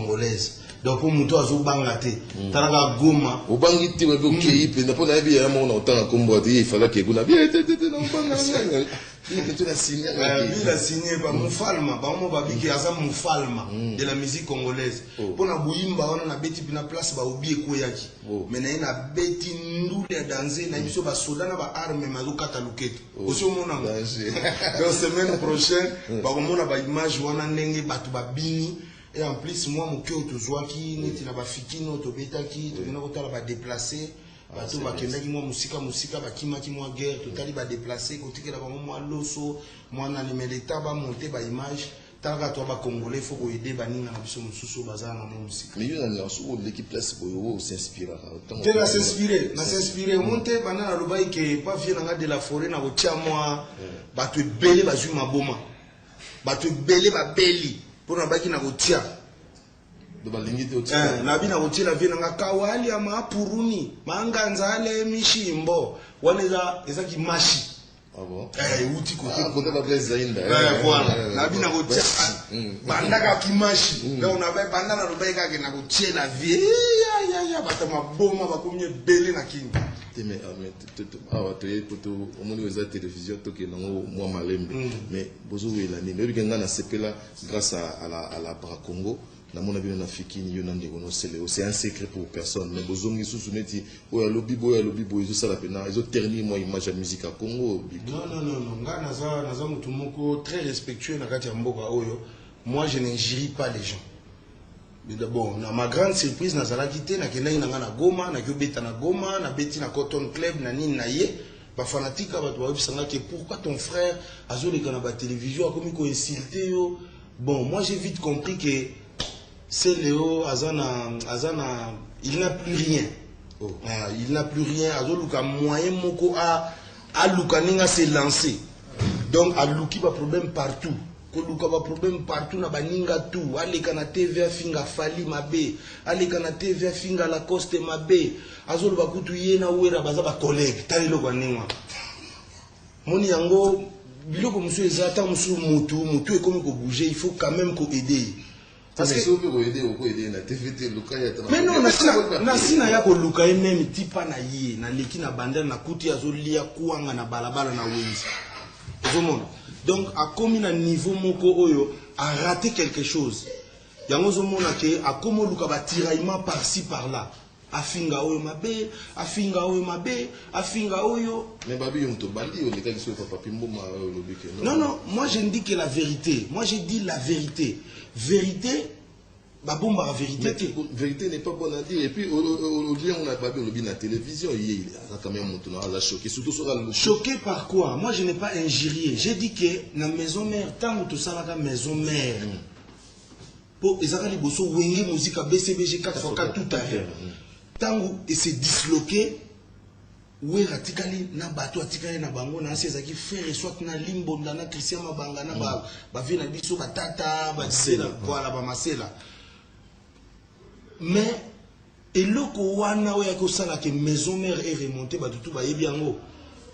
congolaise. Donc pour muto azo bangate taraka goma obangiti wewe ukei pe na pona biya mo na otanga kombo ati ifala ke kuna biya tete na banga nganga ni tu na signé la signé ba mufalma ba mo babiki aza mufalma de la musique congolaise pona buimba ona na beti pina place ba obie ko yaki mais na ina beti ndule danser na biso ba soda na ba arme mazuka taluketo oso mona donc semaine prochaine ba mona ba image wana ndenge batu babini. Et en plus, moi, mon cœur, tout soit qui, n'est pas ba fikino, to beta qui, to bena kotala ba déplacer, ba to ba kenda ki moi musika ba kima ki moi guerre, to tali ba déplacer, côté que la ba moi loso, moi na les militaires ba monter ba image, tala to ba congolais faut ko aider ba ninga na biso mususu bazana na musika. Mais yo na so l'équipe place pour yo s'inspirer. Tu vas s'inspirer, na s'inspirer, monter bana na lobai que pas vieux nga de la forêt na ko tia moi, ba to belé ba ju maboma. Ba to belé ba beli. Pour na baki na kotia do balingi te otia na bina kotia la vina ngakawali ama puruni manganza ale mishimbo waneza ezaki mashi ah bon uti ko ko ta place zainda voilà na bina kotia bandaka kimashi donc na ba banda na roba ka ke na kotia la vie ya bata maboma bakomye bele na kinga mais tu es pour au monde de la télévision to que non moi malembe mais bozo wela ni mais bien na sepela grâce à la Bra Congo na mona bien na fikini yo na ndeko no sele c'est un secret pour personne mais bozo ngi susu neti oya lobi boya zo sala pena zo ternir moi image de musique à Congo non nga naza mutu moko très respectueux na kati ya mboka oyo moi je n'injurie pas les gens. Mais d'abord, ma grande surprise, nazala quitté, na kenda ina na Goma, na kyobeta na Goma, na beti na Cotton Club, na nini na ye, ba fanatique ba to ba que pourquoi ton frère azo le kana ba télévision a comme ko insulté yo. Bon, moi j'ai vite compris que c'est Léo azana il n'a plus rien. Il n'a plus rien, azo luka moyen moko a luka ninga se lancer. Donc a luki ba problème partout. Koluka ba problème partout na baninga tout aleka na TV finga fali mabe aleka na TV finga la coste mabe azolo bakutu yena wera baza ba collègue tali lo kwaninga moni yango biloko musu ezata musu mutu ekomi ko bouger il faut quand même ko aider parce que on peut aider na TVT luka ya tana mais non na sina ya ko luka même tipa na ye na leki na bandana na kuti azolia kuanga na balabala na wenzi zomona. Donc, à comme un niveau moko oyo a raté quelque chose. Yango zomona ke a comme luka ba tiraillement par-ci par-là. Afinga oyo mabe, afinga oyo mabe, afinga oyo. Mais babi yon to bandi on est sur papa pimbo ma lobike. Non, moi je ne dis que la vérité. Moi je dis la vérité. Vérité bah bon bah vérité. Vérité n'est pas bonne à dire et puis au lieu on a pas vu le la télévision il a quand même monté à la choqué surtout sur la choqué par quoi? Moi je n'ai pas injurié. J'ai dit que la maison mère tant que tout ça la maison mère pour ezaka liboso wenge musique BCBG 4x4 tout à l'heure tant et c'est disloqué oui ratikali na bato atikali na bango na asi ezaki frère soit na limbo na Christian Mabanga na ba vie na biso ba tata ba sela voilà ba masela. Mais et le wana oya ko sala que maison mère est remontée ba tout ba yebi yango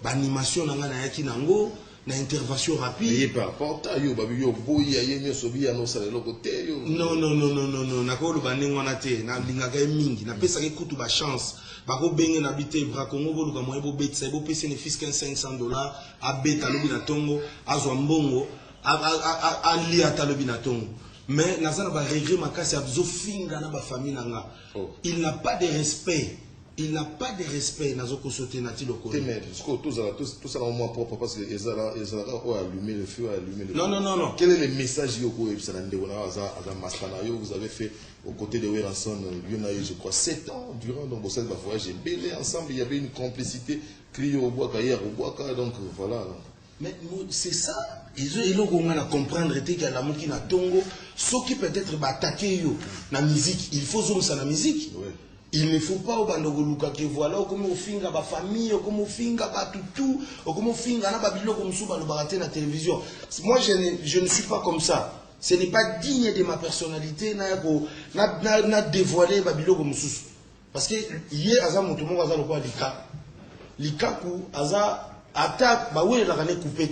ba animation na ngana yaki nango na intervention rapide et par porta yo ba yo boya yenyo sobi ya no sala le côté yo non na ko lo banengo na te na linga ka mingi na pesa ke kutu ba chance ba ko benge na bité Bra Congo bo luka moye bo betsa bo pesa ne fisque $500 a beta lobi na tongo azwa mbongo a li ata lobi na tongo. Mais Nazana va regret ma casse à Zofinga na ba famille nanga. Il n'a pas de respect. Il n'a pas de respect Nazoko sauter nati loko. Mais tout ça au moins propre parce que Ezara allumer le feu, allumer le Non. Quel est le message yoko et ça vous avez fait aux côtés de Weranson, je crois 7 ans durant donc vous va voyager belé ensemble, il y avait une complicité crié au bois donc voilà. Mais c'est ça. Ils ont à comprendre que la mouki na tongo, ce qui peut être attaqué na musique, il faut zoom ça la musique. Il ne faut pas au bandogo luka que voilà comme au finga ba famille, comme au finga ba tout, comme au finga na ba bilo comme souba le baraté na télévision. Moi je ne suis pas comme ça. Ce n'est pas digne de ma personnalité na dévoiler ba bilo comme sous. Parce que hier aza mutumo aza lokwa likaku aza attaque ba oui la rane coupé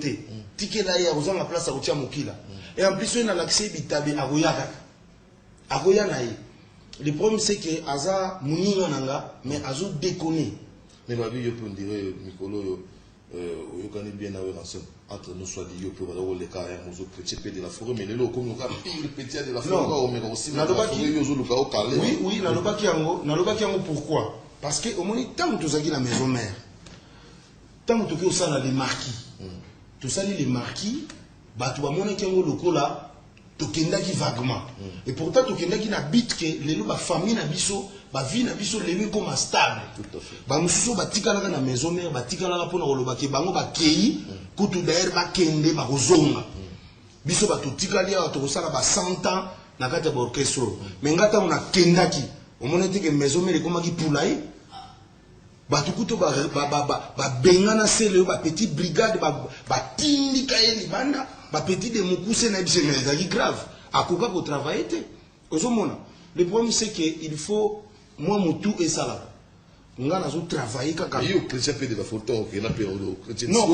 ticket là il y a besoin de la place à routier mokila et en plus on a l'accès bitabe à royaka akoya na ye. Le problème c'est que aza muninga nanga mais azo déconner. Mais ma vie, on dirait Mikolo oyokani bien na relation entre nous soit dit yo pe wala le cas ya mozo petit de la forêt mais le lo comme ka pire petit de la forêt o mais aussi na yo zo luka o calé. Oui oui na lobaki yango pourquoi? Parce que au moins tant que zaki na maison mère. Tant que tu ça les marquis. Tout ça les marquis ba tu ba mona kengo lokola tokendaki vaguement. Et pourtant tokendaki na bit que les ba famille na biso ba vie na biso les comme stable. Tout à fait. Ba mususu batikala na maison mère batikala pona kolobaki bango ba kei kutu d'ailleurs ba kende ba kozonga. Biso ba totikali ya to kosala ba 100 ans na kata ba orchestre. Mais ngata on a kendaki. On m'a dit que maison mère comme qui poulaille. Ba tukuto ba bengana sele ba petite brigade ba tindika ye libanda. Ba petit de mukuse na biso mais grave akoka ko travailler. Le problème c'est que il faut moi mutu et ça nga nazo travailler kaka yo chrétien pe de la photo que na pe chrétien non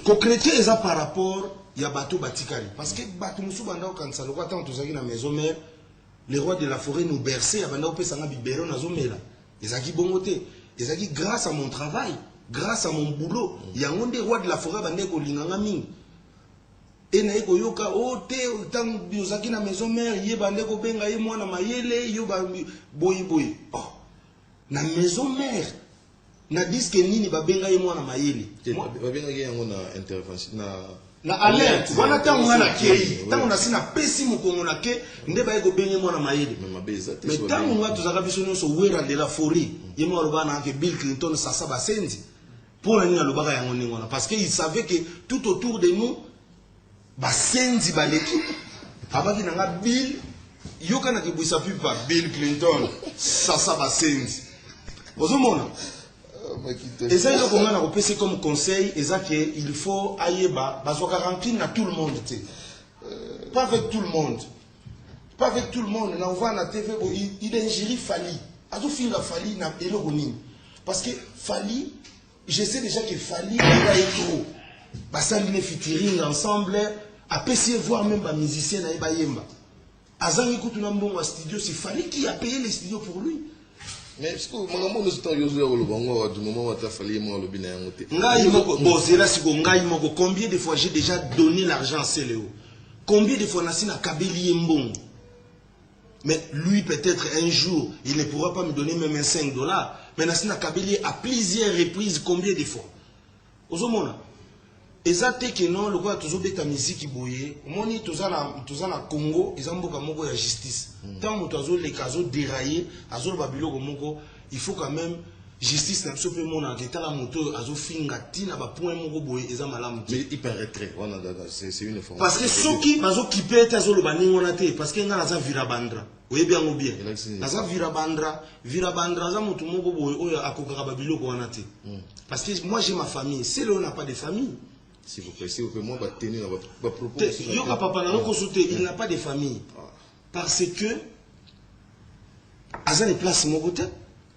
ko chrétien eza par rapport ya bato batikali parce que bato musu banda okanisa lokwa tant tozaki na maison mère les rois de la forêt nous bercer abanda opesa nga bibero nazomela ezaki bongote ezaki grâce à mon travail grâce à mon boulot yango nde roi de la forêt bande ko linganga mingi et na eko yoka o te tant biozaki na maison mère ye bande ko benga ye mwana mayele yo ba boyi boyi oh na maison mère na disque nini ba benga ye mwana mayele ba benga ye yango na intervention na alerte wana tango na kei tango na sina pesi mokongo na ke nde ba eko benga mwana mayele mais tango nga tozaka biso nyonso wera de la forêt ye mwana loba na ke Bill Clinton sasa basenzi pour nini alobaka yango ningona parce que il savait que tout autour de nous basenzi baleki abaki nanga Bill yoka na kibwisa pipa Bill Clinton sasa basenzi ozomona eza yo konga na kopesa comme conseil eza que il faut ayeba bazoka remplir na tout le monde te pas avec tout le monde pas avec tout le monde na on na TV il ingérie Fali azo finga Fali na eloko nini parce que Fali je sais déjà que Fali va être basali ne featuring ensemble apesi voir même ba musicien na ba yemba azangi kutu na mbongo studio c'est Fali qui a payé les studios pour lui. Mais est-ce que magambo no sto yozo ya lobango du moment où tu as fallu moi lobina yango te ngai moko boze là siko ngai moko combien de fois j'ai déjà donné l'argent à Céléo combien de fois nasina kabeli mbongo mais lui peut-être un jour il ne pourra pas me donner même $5 mais nasina kabeli à plusieurs reprises combien de fois ozomona ezate que non le quoi toujours beta musique boye moni tozana Congo ezamboka moko ya justice tant moto azo les caso dérailler azo babilo moko il faut quand même justice na biso pe mona que tala moto azo finga tina ba point moko boye ezamalamu mais il paraîtrait on a c'est une information parce que soki bazo kipeta azo lo baningo na te parce que nga naza virabandra oyebi yango bien naza virabandra za moto moko boye oyo akokaka babilo ko wana te parce que moi j'ai ma famille c'est là on n'a pas de famille. S'il vous plaît, moi, je vais tenir à propos. Il n'a pas de famille. Parce que, à cette place,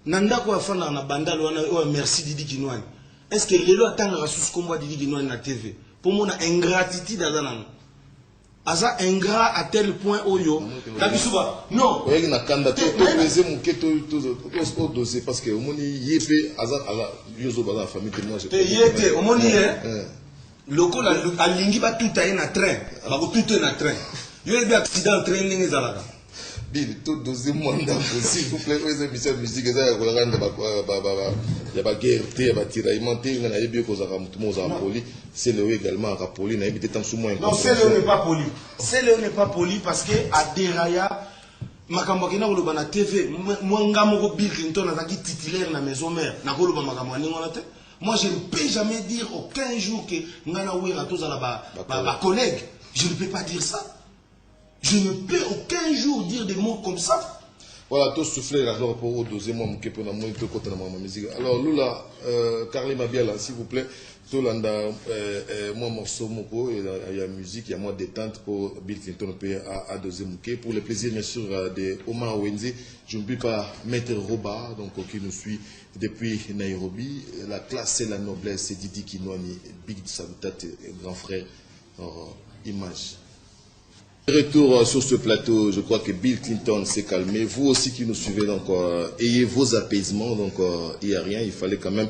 Nanda ko afana na bandal wana merci Didi Kinwani. Est-ce que les lois attendent la sous combat Didi Kinwani na TV? Pour moi, on a ingratitude à Zanan. Aza ingrat à tel point oyo. Kabisuba. Non. Oui, na kanda to peser mon keto to dossier parce que au moni yépe aza ala yozo bala famille tellement je. Te yete au moni lokola alingi ba tout aye na train ba ko tout na train yo ebi accident train ningi zalaka Bill tout deuxième mandat s'il vous plaît les émissions musique ça ya kolanga ya ba guerre te ba tiraillement te na yebi ko zaka mutu mo za poli c'est le également à poli na yebi te tant sous moins non c'est le n'est pas poli c'est le n'est pas poli parce que à deraya makambo kina ko loba na TV mwanga moko Bill Clinton azaki titulaire na maison mère na ko loba makambo ningo na te. Moi, je ne peux jamais dire aucun jour que Ngana Ouira ma collègue. Je ne peux pas dire ça. Je ne peux aucun jour dire des mots comme ça. Voilà, tout souffler là, pour au deuxième mois, mon pour moi, peu côté ma musique. Alors, Lula, Carly Mabiala, s'il vous plaît, tout l'anda, moi, morceau, moko, il y a musique, il y a moi détente pour Bill Clinton à deuxième mouquet. Pour le plaisir, bien sûr, de Omar Wenzi, je n'oublie pas Maître Roba, donc, qui nous suit depuis Nairobi. La classe et la noblesse, c'est Didi Kinwani, Big Salutat, grand frère, image. Retour sur ce plateau, je crois que Bill Clinton s'est calmé. Vous aussi qui nous suivez, donc ayez vos apaisements. Donc il n'y a rien, il fallait quand même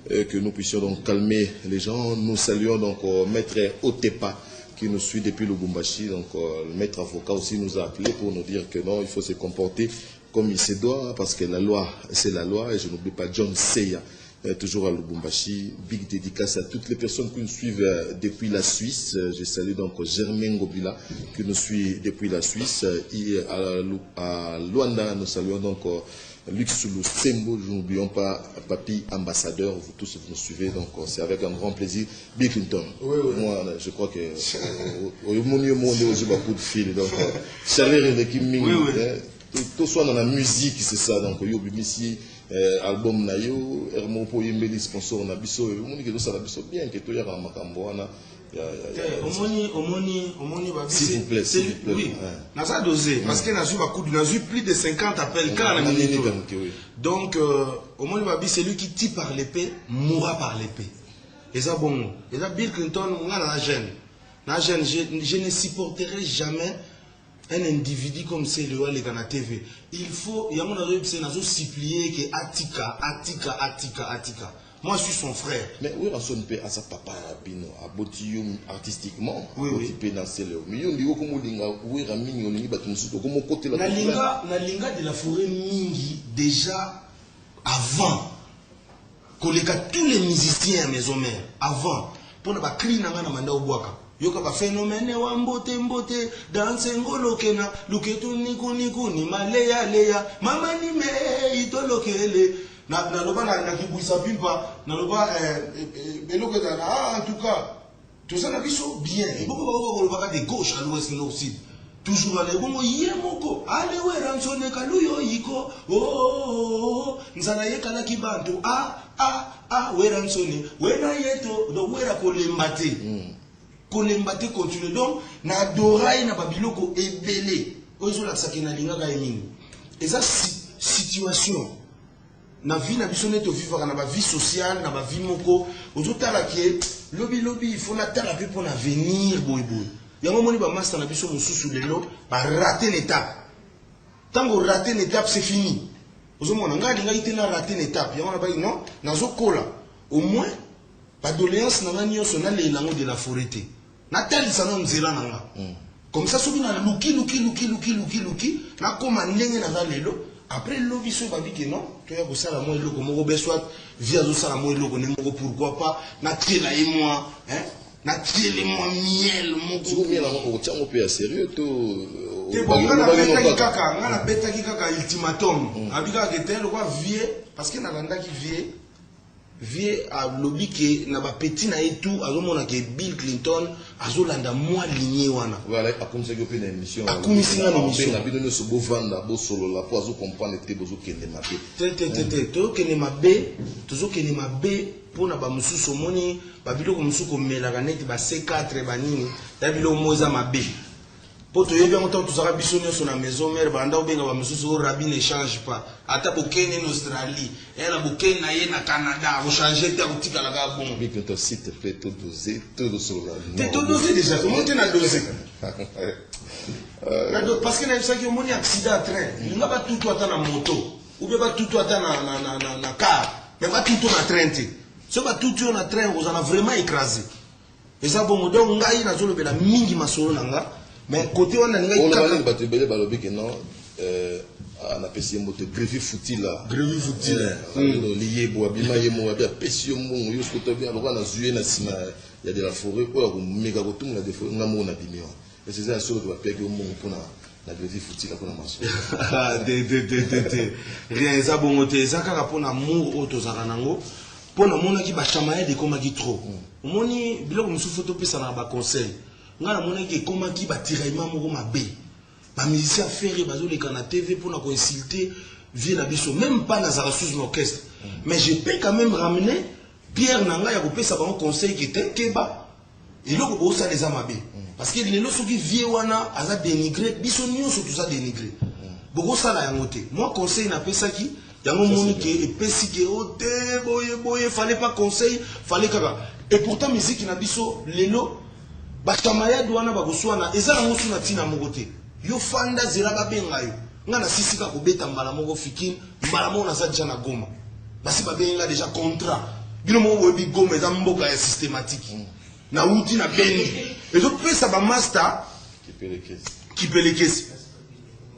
que nous puissions donc calmer les gens. Nous saluons donc Maître Otepa qui nous suit depuis Lubumbashi. Donc le maître avocat aussi nous a appelé pour nous dire que non, il faut se comporter comme il se doit, parce que la loi, c'est la loi. Et je n'oublie pas John Seya, toujours à Lubumbashi. Big dédicace à toutes les personnes qui nous suivent depuis la Suisse. Je salue donc Germain Gobila qui nous suit depuis la Suisse. Et à Luanda, nous saluons donc Luxulu Sembo. N'oublions pas Papi Ambassadeur. Vous tous vous nous suivez, donc c'est avec un grand plaisir. Bill Clinton. Oui, oui. Moi, je crois que au mieux monde j'ai beaucoup de fil. Donc chaleur et l'équipe ming. Tout soit dans la musique, c'est ça. Donc yo BBC album na yo Hermo po yembeli sponsor na biso moni que tout ça la biso bien que to ya ka makambo wana omoni ba s'il vous plaît, s'il vous plaît. Oui, na ça dosé parce que na eu plus de 50 appels quand la minute. Donc omoni ba c'est lui qui tue par l'épée mourra par l'épée. Et ça bon, et ça Bill Clinton na jeune. Je ne supporterai jamais un individu comme c'est le Gana TV. Il faut, il y a mon avis, c'est supplier que Atika. Moi, je suis son frère. Mais oui, on sonne à sa papa, à Botium artistiquement, oui, oui. Nalinga de la forêt Mingi, déjà avant, collègue tous les musiciens à maison mère, avant, pour ne pas crier dans la manda au boaka. Yoka ba phénomène wa mbote danse ngolo kena luketu niku ni maleya mama ni me itolokele na loba na kibuisa pimpa na loba beloko en tout cas tout ça na biso bien et beaucoup ba de gauche à l'ouest nord sud toujours aller bongo yemoko ale we ransone kaluyo yiko oh nzana yekala kibantu we ransone we na yeto do wera ko lembate kolembate continue donc na dorai na babiloko ebele ozo la sakina linga ka emingi eza situation na vie na biso neto vivre na ba vie sociale na ba vie moko ozo tala ki lobby il faut na tala pe pour l'avenir boy yango moni ba master na biso mususu lelo ba rater l'étape tango rater l'étape c'est fini ozo mona nga linga itena rater l'étape yango na ba non nazo kola au moins ba doléance na ngani yo sona le lango de la forêt. Comme ça, souvent, on a luki, na koma ndenge na lelo. Après, l'obi so babi que non, tu as ça la moi loko, moko beswat, via zo ça la moi loko, nemoko pourquoi pas, na tiela et moi, hein, na tiela moi miel, moko. Miel, on tient un peu à sérieux, tout. T'es bon, on a bêta qui kaka ultimatum. Abika que tel, quoi, vieux, parce que na landa qui vieux à lobby que na ba petit na et tout azomona que Bill Clinton azolanda moi ligné wana voilà a comme ça que une émission a comme si une émission na bino so bo vanda bo solo la po azo comprendre te bozo kende mabe to kende mabe tozo kende mabe pona ba mususu moni ba biloko mususu ko melaka net ba C4 ba nini ya biloko moza mabe poto yobi en temps tozaka biso nyonso na maison mère banda obenga ba mususu o rabi ne change pas ata bokene en Australie ela bokene na ye na Canada o changer te otika la ga bon mais que s'il te plaît tout doser tout sur la tout doser déjà comment tu na doser parce que na ça qui moni accident train il n'a pas tout ata na moto ou bien pas tout ata na car mais pas tout na train te so ba tout na train vous en a vraiment écrasé et ça bon donc ngai na zolo bela mingi masolo nanga. Mais côté on a on a battu belle balobi que non on a passé un moto grévi fouti là lié bois bima yemo abia pesio mongo yo skoto bien alors on a zué na sima il y a de la forêt ou méga tout na défaut ngamo na bimio et c'est ça sur que va payer mongo pour na grévi fouti là pour na maso rien ça bon moto ça kaka pour amour auto zaranango pour na mona ki ba chamaye de koma ki trop moni biloko musufu to pesa na ba conseil ngana mona ki koma ki ba tiraillement moko mabe ba musicien ferré bazo le kana TV pour na ko insulter vie na biso même pas na za sous l'orchestre mais je peux quand même ramener Pierre nanga ya ko pesa ba conseil qui était keba et loko bo ça les amabe parce que les loso qui vie wana aza dénigré biso nyonso tout ça dénigré boko ça la yango te moi conseil na pesa ki yango moni ke epesi ke ote boye fallait pas conseil fallait kaka et pourtant musique na biso lelo Batamaya douana bakoswana eza na musu na tina mokote. Yo fanda zela babenga yo. Nga na sisika kobeta mbala moko fikin, mbala moko na zadja na Goma. Basi babenga déjà contrat. Bino mo webi Goma eza mboka ya systématique. Na uti na bendi. Ezo pesa ba master qui peut les caisses.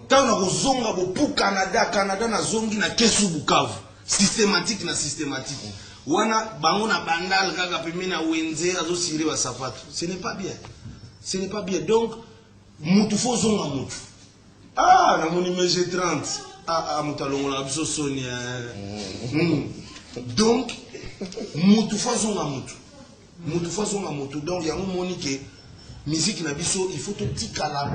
Tant na kozonga bo pour Canada na zongi na kesu Bukavu. Systématique na systématique. Wana bango na bandal kaka pemena na wenze azo siri wa sapato. Ce n'est pas bien. Ce n'est pas bien. Donc mutu fo zonga mutu. Ah na moni MG30. Mutalongo la biso Sonia. Donc mutu fo zonga mutu. Mutu fo zonga mutu. Donc ya moni ke musique na biso il faut tout tikala.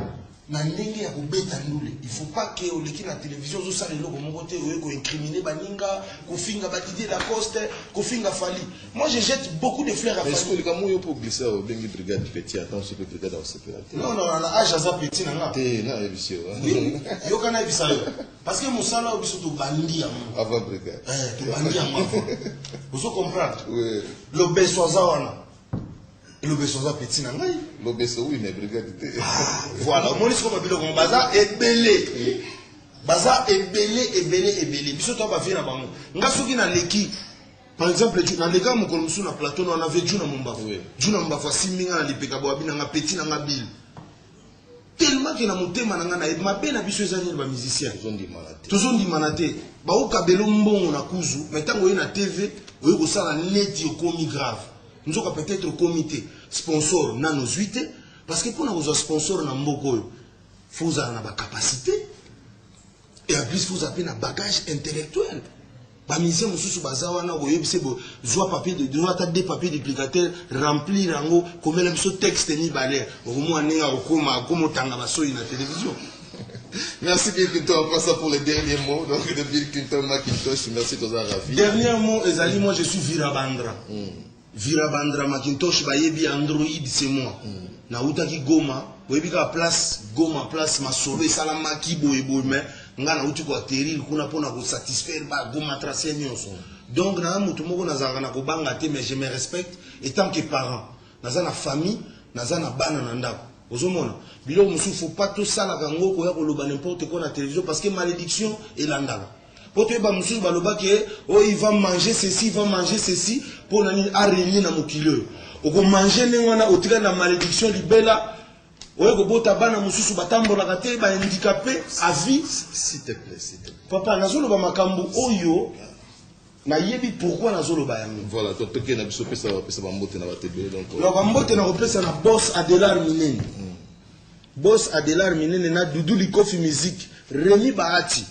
Na ndenge ya kubeta ndule. Il faut pas que on l'équipe la télévision zo sale loko mon côté ko incriminer baninga, ko finga Batidi Lacoste, ko finga Fali. Moi je jette beaucoup de fleurs à Fali. Est-ce que le gamin pour glisser au bengi brigade petit attends ce que brigade au CPA. Non la âge à petit na. Té na ebisio. Oui, yo kana ebisa yo. Parce que mosala obiso to bandi avant brigade. To bandi avant. Vous comprendre? Oui. Le besoza wana. Le besoza petit na ngai. L'obeso oui mais brigade. Voilà, moi ce qu'on va dire comme baza ebelé. Baza ebelé. Biso to ba fina bango. Nga soki na leki. Par exemple, na leka mo kolmusu na plateau on avait Juna Mumbafu. Juna Mumbafu siminga na lipeka bo abina nga petit na nga bil. Tellement que na motema na nga na mabe na biso ezali ba musicien. Toujours ndi manate. Ba okabelo mbongo na kuzu, metango ye na TV, oyo ko sala net yo komi grave. Nous avons peut-être au comité sponsor na nos 8 parce que pour nous sponsor na mboko il faut avoir la capacité et en plus il faut avoir un bagage intellectuel. Ba mise mususu bazawana oyebise bo joie papier de droit des papiers duplicateur remplir rango comme le so texte ni balère au moins nenga okoma comme tanga basoyi na télévision. Merci Bill Clinton, on passe pour les derniers mots donc de Bill Clinton Macintosh, merci Toza Rafi. Dernier mot ezali moi je suis Virabandra. Virabandra Macintosh bayebi Android c'est moi. Na utaki Goma, boyebi ka place Goma place Masolo salama ki boye mais nga na uti ko atterrir kuna pona ko satisfaire ba Goma tracer nyonso. Donc na mutu moko nazanga na ko banga te mais je me respecte et tant que parent. Naza na famille, naza na bana na ndako. Ozomona, bilo musu faut pas tout ça la kango ko ya ko loba n'importe quoi na télévision parce que malédiction est landala. Pour te ba musu baloba ke oh il va manger ceci, pour nani arrêter na mokilo. Oko manger nengwana otika na malédiction libela. Oye ko bota bana mususu batambola kate ba handicapé à vie s'il te plaît. Papa nazolo ba makambo oyo na yebi pourquoi nazolo ba yango. Voilà, donc toke na biso pesa ba mbote na ba tebe donc. La ba mbote na kopesa na boss Adelar Minene. Boss Adelar Minene na Dudu Likofi musique Rémi Bahati.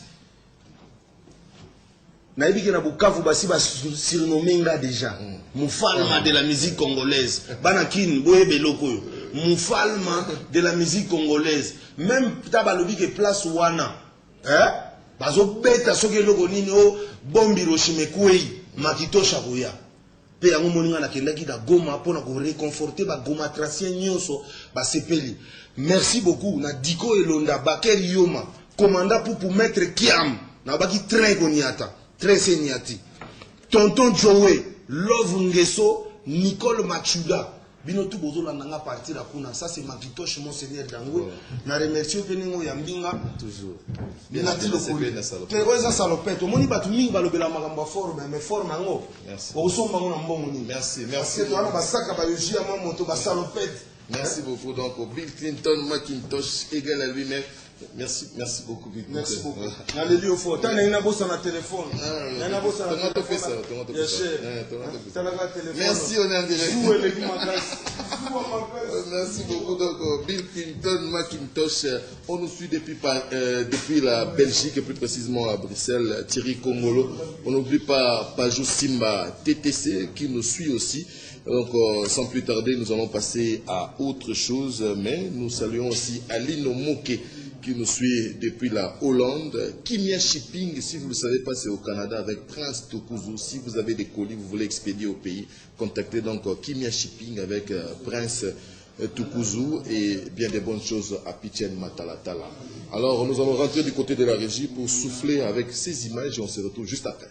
Naïbi na Bukavu basi ba surnommé nga déjà Moufalma de la musique congolaise banakin boye beloko yo Moufalma de la musique congolaise même tabalobi ke place wana bazo beta soki loko nini o bombi Roshimekuei Makitosha koya pe yango moninga na kendaki da Goma pona ko réconforter ba Goma tracien nyonso ba sepeli. Merci beaucoup na Diko Elonda Bakeri Yoma commandant pour maître Kiam na baki train koniata très seniati. Tonton Joe, Love Ngeso, Nicole Machuda. Bino tout bozo la nanga partir à kuna. Ça c'est Macintosh Monseigneur Dango. Na remercie Peningo Yambinga. Toujours. Bien a dit le coulé. T'es quoi ça salopette? Moni batu mingi balobela magamba forme mais forme ngo. Merci. Osomba ngona mbongo. Merci. C'est toi ba saka ba yoji à moto ba salopette. Merci beaucoup donc Bill Clinton Macintosh égal à lui-même. Merci beaucoup. Merci beaucoup. Allez au fort. T'as une bosse à téléphone. Merci, on est en direct. Merci beaucoup. Donc, Bill Clinton Macintosh, on nous suit depuis la Belgique, et plus précisément à Bruxelles, Thierry Kongolo. On n'oublie pas Pajou Simba TTC qui nous suit aussi. Donc, sans plus tarder, nous allons passer à autre chose, mais nous saluons aussi Aline Moke qui nous suit depuis la Hollande. Kimia Shipping, si vous ne le savez pas, c'est au Canada avec Prince Tokuzu. Si vous avez des colis, vous voulez expédier au pays, contactez donc Kimia Shipping avec Prince Tokuzu et bien des bonnes choses à Pichen Matalatala. Alors, nous allons rentrer du côté de la régie pour souffler avec ces images et on se retrouve juste après.